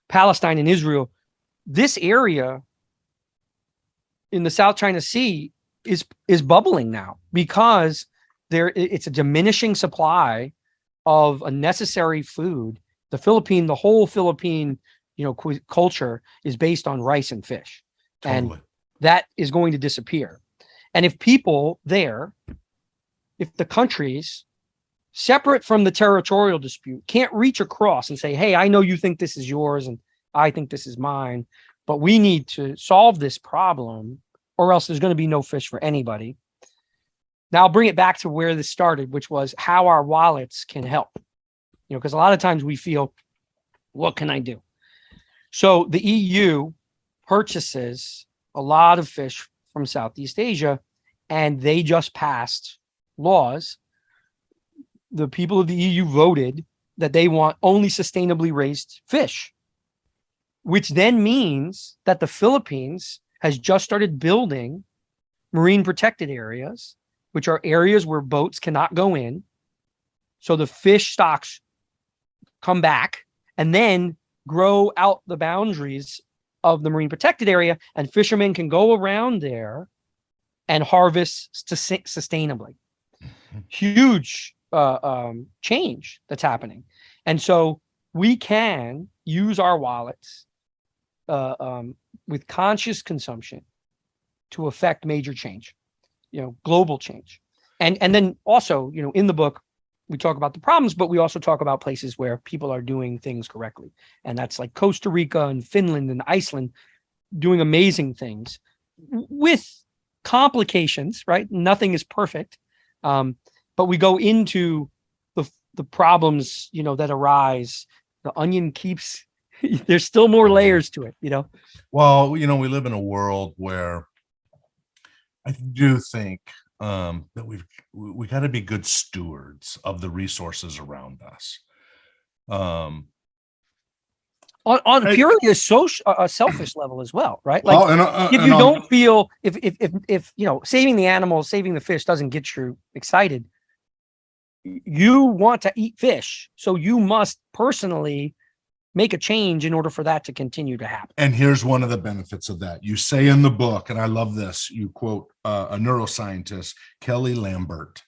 S1: Palestine and Israel. This area in the South China Sea is bubbling now because it's a diminishing supply of a necessary food. The whole Philippine, culture is based on rice and fish.
S4: Totally.
S1: And that is going to disappear. And if people there, if the countries separate from the territorial dispute can't reach across and say, hey, I know you think this is yours and I think this is mine, but we need to solve this problem or else there's going to be no fish for anybody. Now I'll bring it back to where this started, which was how our wallets can help. Because a lot of times we feel, what can I do? So the EU purchases a lot of fish from Southeast Asia, and they just passed laws. The people of the EU voted that they want only sustainably raised fish, which then means that the Philippines has just started building marine protected areas, which are areas where boats cannot go in. So the fish stocks come back and then grow out the boundaries of the marine protected area, and fishermen can go around there and harvest sustainably. Huge change that's happening. And so we can use our wallets with conscious consumption to affect major change, global change. And then also, in the book, we talk about the problems, but we also talk about places where people are doing things correctly. And that's like Costa Rica and Finland and Iceland doing amazing things with complications, right? Nothing is perfect. But we go into the problems, that arise. The onion keeps, there's still more layers to it,
S4: Well, we live in a world where I do think that we got to be good stewards of the resources around us.
S1: On purely a selfish level as well, right? Like,
S4: well,
S1: if you don't feel, if saving the animals, saving the fish doesn't get you excited, you want to eat fish, so you must personally make a change in order for that to continue to happen.
S4: And here's one of the benefits of that. You say in the book, and I love this, you quote a neuroscientist, Kelly Lambert,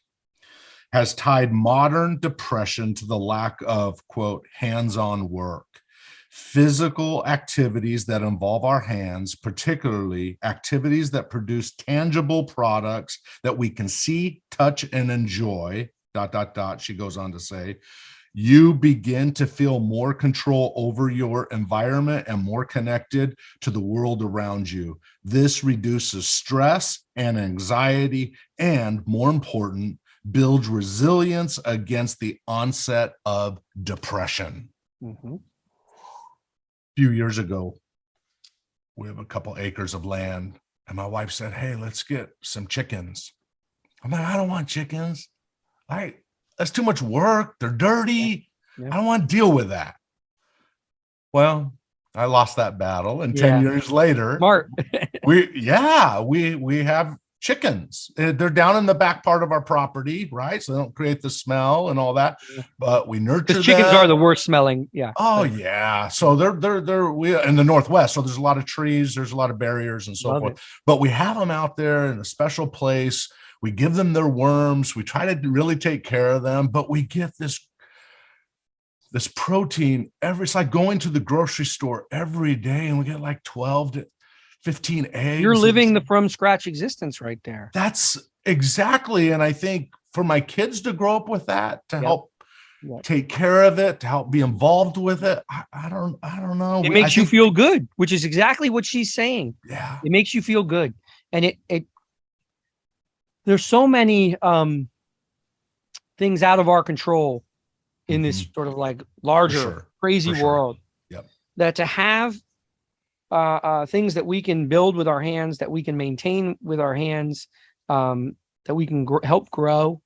S4: has tied modern depression to the lack of, quote, hands-on work. Physical activities that involve our hands, particularly activities that produce tangible products that we can see, touch, and enjoy, ... She goes on to say, you begin to feel more control over your environment and more connected to the world around you. This reduces stress and anxiety, and more important, builds resilience against the onset of depression.
S1: Mm-hmm.
S4: A few years ago, we have a couple acres of land, and my wife said, hey, let's get some chickens. I'm like, I don't want chickens. That's too much work. They're dirty. Yeah. I don't want to deal with that. Well, I lost that battle, and 10 years later,
S1: Smart.
S4: we have chickens. They're down in the back part of our property, right? So they don't create the smell and all that. But we nurture them.
S1: Chickens are the worst smelling. Yeah.
S4: Oh yeah. So they're we in the Northwest. So there's a lot of trees. There's a lot of barriers and so forth. But we have them out there in a special place. We give them their worms. We try to really take care of them, but we get this this protein it's like going to the grocery store every day and we get like 12 to 15 eggs.
S1: You're living the from scratch existence right there.
S4: That's exactly. And I think for my kids to grow up with that, to help take care of it, to help be involved with it, I don't know.
S1: It makes you feel good, which is exactly what she's saying.
S4: Yeah.
S1: It makes you feel good. And there's so many things out of our control in this sort of like larger, crazy world.
S4: Yep.
S1: That to have things that we can build with our hands, that we can maintain with our hands, that we can help grow,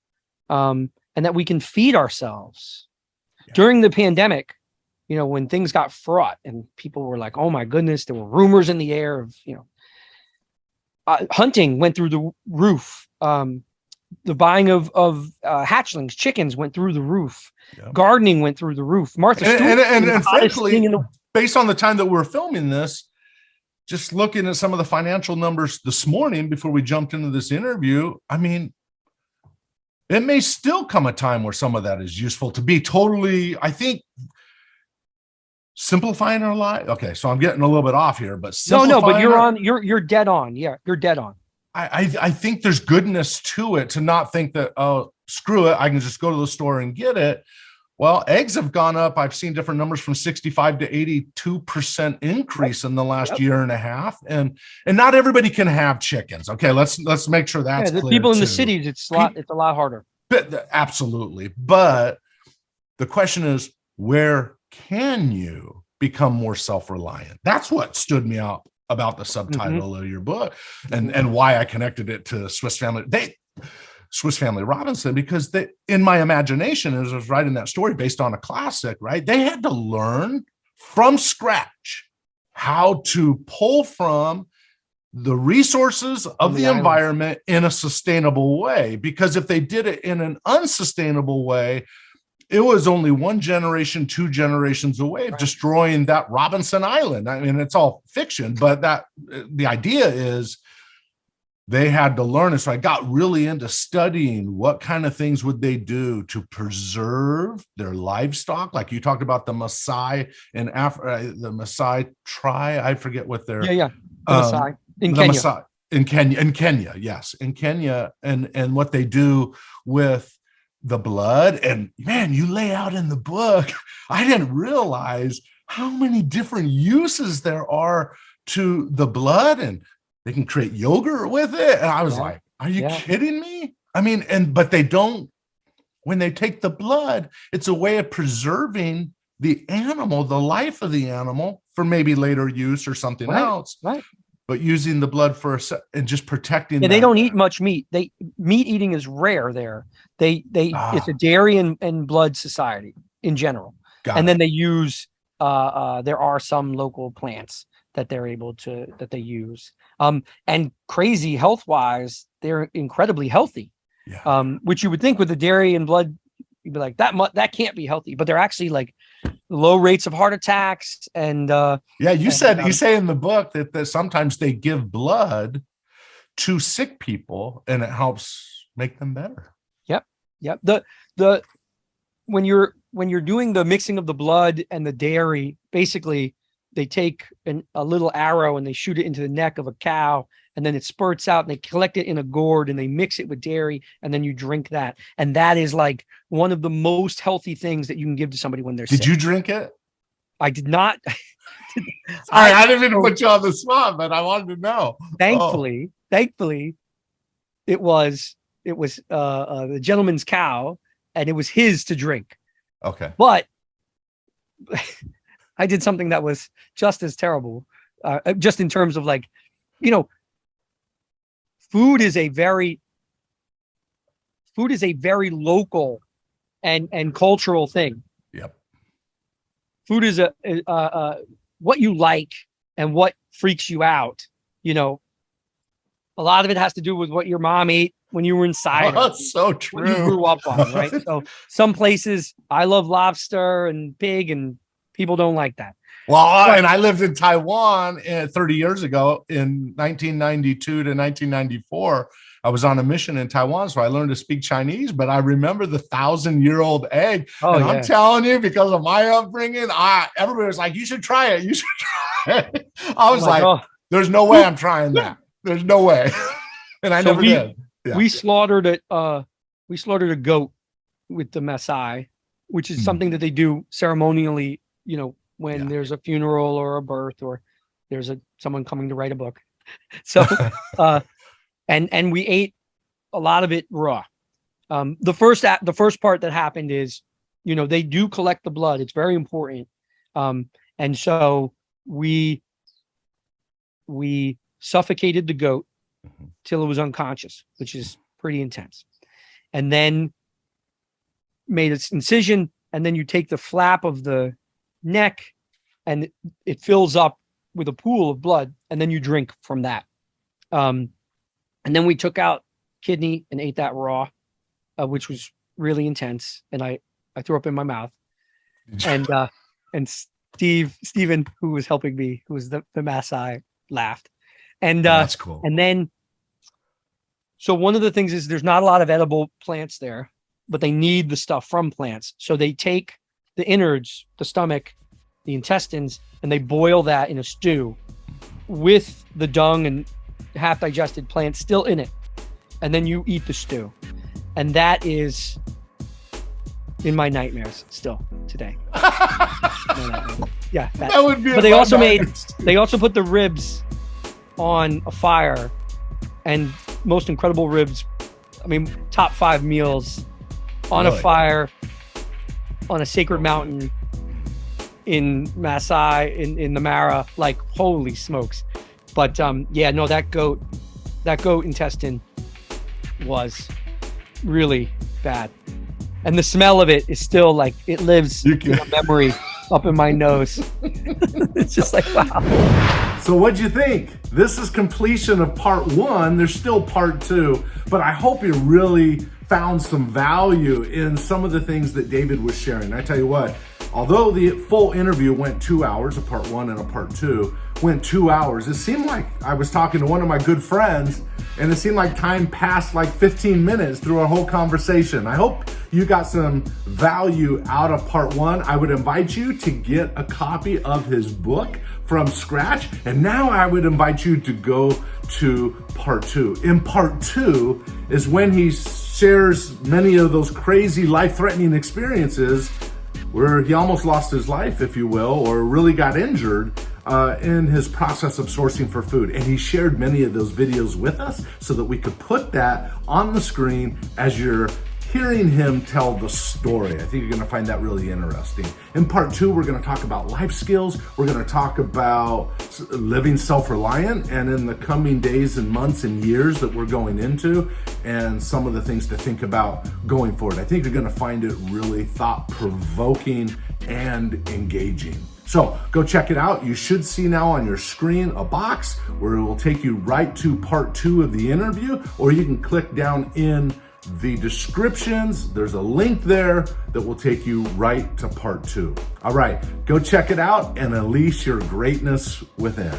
S1: and that we can feed ourselves. During the pandemic, when things got fraught and people were like, oh my goodness, there were rumors in the air of, hunting went through the roof. The buying of hatchlings, chickens went through the roof. Yep. Gardening went through the roof. Martha Stewart,
S4: and frankly, based on the time that we're filming this, just looking at some of the financial numbers this morning before we jumped into this interview, I mean, it may still come a time where some of that is useful to be totally, I think, simplifying our life. Okay, so I'm getting a little bit off here, but
S1: but you're dead on. Yeah, you're dead on.
S4: I think there's goodness to it, to not think that, oh, screw it, I can just go to the store and get it. Well, eggs have gone up. I've seen different numbers from 65 to 82% increase in the last year and a half. And not everybody can have chickens. Okay, let's make sure that's
S1: the
S4: clear
S1: people in
S4: too.
S1: the cities, it's a lot harder.
S4: Absolutely. But the question is, where can you become more self-reliant? That's what stood me out about the subtitle of your book, and why I connected it to Swiss Family Robinson, because in my imagination, as I was writing that story based on a classic, right, they had to learn from scratch how to pull from the resources of the environment in a sustainable way. Because if they did it in an unsustainable way, it was only one generation, 2 generations away of destroying that Robinson Island. I mean, it's all fiction, but the idea is they had to learn it. So I got really into studying what kind of things would they do to preserve their livestock. Like you talked about the Maasai in Africa, the Maasai tribe. I forget what they're
S1: the Maasai in Kenya.
S4: Maasai, in Kenya, yes, in Kenya, and what they do with the blood. And man, you lay out in the book, I didn't realize how many different uses there are to the blood, and they can create yogurt with it. And I was like, are you kidding me? I mean, but they don't, when they take the blood, it's a way of preserving the animal, the life of the animal, for maybe later use or something else.
S1: Right.
S4: But using the blood and just protecting.
S1: Yeah, they don't eat much meat. Meat eating is rare there. It's a dairy and blood society in general. And then they use there are some local plants that they're able to that they use. And crazy health wise, they're incredibly healthy. Yeah. Which you would think with the dairy and blood, you'd be like, that can't be healthy, but they're actually like low rates of heart attacks. And
S4: you say in the book that sometimes they give blood to sick people and it helps make them better.
S1: Yep. When you're doing the mixing of the blood and the dairy, basically they take a little arrow and they shoot it into the neck of a cow, and then it spurts out and they collect it in a gourd and they mix it with dairy, and then you drink that. And that is like one of the most healthy things that you can give to somebody when they're sick.
S4: Did you drink it?
S1: I did not.
S4: I didn't mean to put you on the spot, but I wanted to know.
S1: Thankfully, it was the gentleman's cow, and it was his to drink.
S4: Okay.
S1: But I did something that was just as terrible, just in terms of like, food is a very local and cultural thing.
S4: Yep.
S1: Food is a what you like and what freaks you out. A lot of it has to do with what your mom ate when you were inside.
S4: Oh, that's so true.
S1: What you grew up on, right? So some places I love lobster and pig, and people don't like that.
S4: Well, and I lived in Taiwan 30 years ago in 1992 to 1994. I was on a mission in Taiwan, so I learned to speak Chinese, but I remember the 1,000-year-old egg.
S1: Oh,
S4: and
S1: yeah.
S4: I'm telling you, because of my upbringing, everybody was like, you should try it. You should try it. I was there's no way I'm trying that. There's no way. And I never did. Yeah.
S1: We slaughtered a goat with the Maasai, which is something that they do ceremonially, when there's a funeral or a birth or there's someone coming to write a book. So, and we ate a lot of it raw. The first part that happened is, they do collect the blood. It's very important. And so we suffocated the goat till it was unconscious, which is pretty intense. And then made its incision, and then you take the flap of the neck and it fills up with a pool of blood, and then you drink from that. And then we took out kidney and ate that raw, which was really intense, and I threw up in my mouth. And Steven, who was helping me, who was the Maasai, laughed. And
S4: that's cool.
S1: And then, so one of the things is there's not a lot of edible plants there, but they need the stuff from plants. So they take the innards, the stomach, the intestines, and they boil that in a stew with the dung and half digested plants still in it. And then you eat the stew. And that is in my nightmares still today. Yeah.
S4: That would be.
S1: But they also put the ribs on a fire, and most incredible ribs. I mean, top 5 meals on a fire on a sacred mountain in Maasai, in the Mara, like holy smokes. But that goat intestine was really bad. And the smell of it is still like, it lives in a memory up in my nose. It's just like, wow.
S2: So what'd you think? This is completion of part 1. There's still part 2, but I hope you really found some value in some of the things that David was sharing. I tell you what, although the full interview went 2 hours, a part 1 and a part 2 went 2 hours, it seemed like I was talking to one of my good friends, and it seemed like time passed like 15 minutes through our whole conversation. I hope you got some value out of part 1. I would invite you to get a copy of his book, From Scratch. And now I would invite you to go to part 2. In part 2 is when he shares many of those crazy life-threatening experiences where he almost lost his life, if you will, or really got injured in his process of sourcing for food. And he shared many of those videos with us so that we could put that on the screen as you're hearing him tell the story. I think you're gonna find that really interesting. In part 2, we're gonna talk about life skills. We're gonna talk about living self-reliant, and in the coming days and months and years that we're going into, and some of the things to think about going forward. I think you're gonna find it really thought-provoking and engaging. So go check it out. You should see now on your screen a box where it will take you right to part 2 of the interview, or you can click down in the descriptions. There's a link there that will take you right to part 2. All right, go check it out and unleash your greatness within.